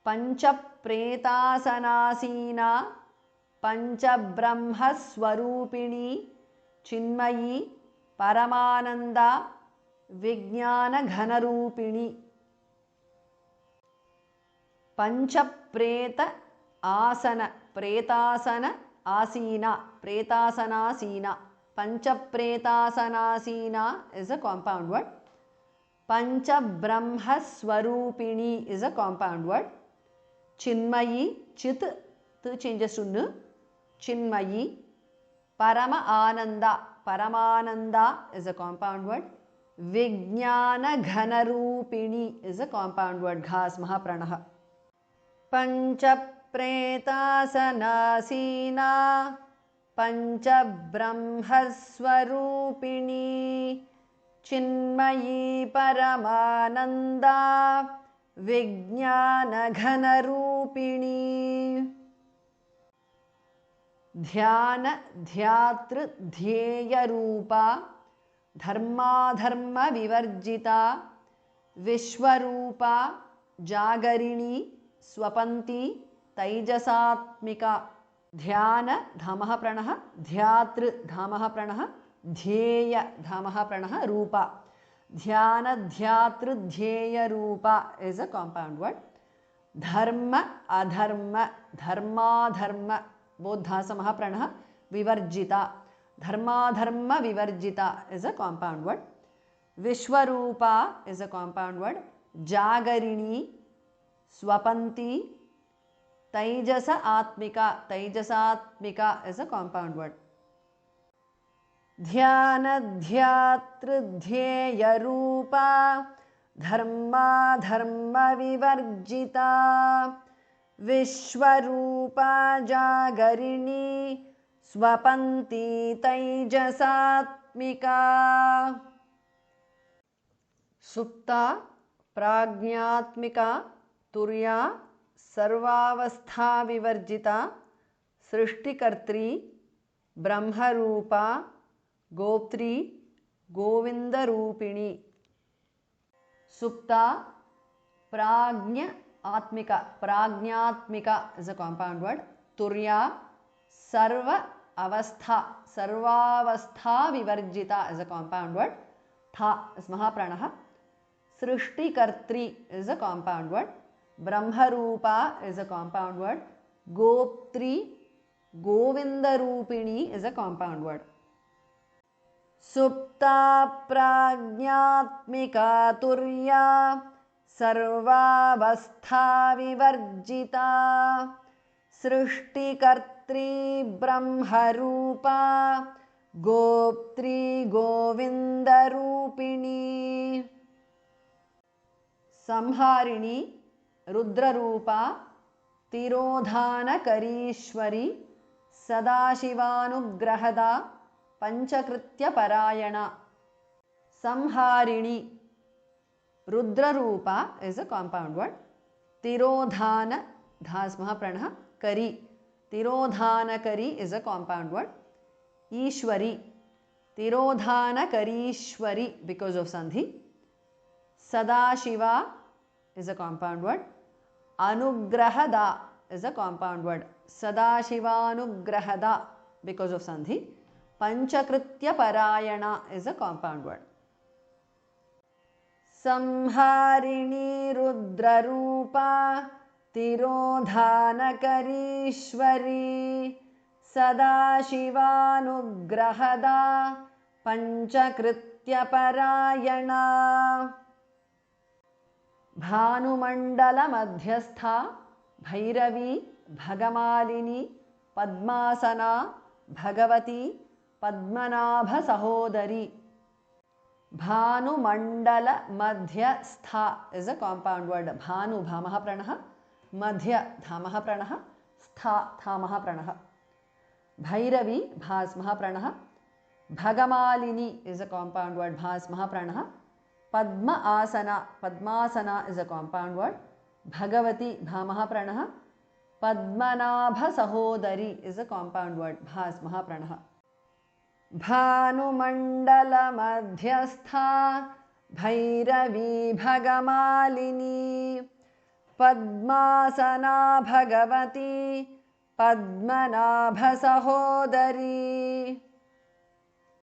पञ्चप्रेतासनासीना पञ्चब्रह्मस्वरूपिणी चिन्मयी परमानन्दा विज्ञानघनरूपिणी। पञ्चप्रेत आसन प्रेतासन आसीना प्रेतासनासीना पञ्चप्रेतासनासीना is a compound word. Panchabrahmaswarupini is a compound word. Chinmayi chit to changes to nu Chinmayi. Parama Ananda Paramananda is a compound word. Vijnana Ghanarupini is a compound word. Ghas Mahapranaha. Panchapretasana Panchabrahmaswarupini Chinmayi Paramananda Vijnana Ghanarupini. Dhyana Dhyatru Dhyeya Rupa Dharma Dharma Vivarjita Vishwarupa Jagarini Swapanti Taijasatmika. Dhyana Dhamaha Pranaha Dhyatru Dhamaha Pranaha Dhyeya Dhamaha Pranaha Rupa. Dhyana Dhyatru Dhyeya Rupa is a compound word. Dharma Adharma Dharma Dharma both Dhasamaha Pranaha Vivarjita. Dharma Dharma Vivarjita is a compound word. Vishwarupa is a compound word. Jagarini Swapanti Taijasa Atmika is a compound word. Dhyana Dhyatru Dhyeya Rupa Dharma Dharma Vivarjita Vishwarupa Jagarini Swapanti Taijasatmika. Supta Prajnatmika Turya Sarvavastha Vivarjita Srishtikartri Brahmarupa Goptri Govinda Rupini. Supta Prajnatmika is a compound word. Turya Sarvavastha Vivarjita is a compound word. Tha is Mahapranaha. Srishtikartri is a compound word. Brahmarupa is a compound word. Goptri Govinda Rupini is a compound word. Supta Prajnatmika Turya Sarvavastha Vivarjita Srishtikartri Brahmarupa Goptri Govinda Rupini. Samharini Rudrarupa Tirodhanakarishwari Sadashivanugrahada Panchakritya Parayana. Samharini Rudrarupa is a compound word. Tirodhana Dhas Mahapranaha Kari. Tirodhanakari is a compound word. Ishwari Tirodhanakarishwari because of Sandhi. Sadashiva is a compound word. Anugrahada is a compound word. Sadashivanugrahada because of Sandhi. Panchakritya Parayana is a compound word. Samharini Rudrarupa Tirodhanakarishwari Sadashivanugrahada Panchakritya Parayana. Bhanumandala Madhyastha Bhairavi Bhagamalini Padmasana Bhagavati Padmanabha Sahodari. Bhanumandala Madhyastha is a compound word. Bhanu Bhamaha Pranaha Madhya Dhamaha Pranaha Stha Thamaha Pranaha. Bhairavi Bhas Mahapranaha. Bhagamalini is a compound word. Bhas Mahapranaha. Padma Asana Padmasana is a compound word. Bhagavati Bhamaha Pranaha. Padmanabha Sahodari is a compound word. Bhas Mahapranaha. Bhanumandala Madhyastha Bhairavi Bhagamalini padmasana Bhagavati पद्मनाभसहोदरी।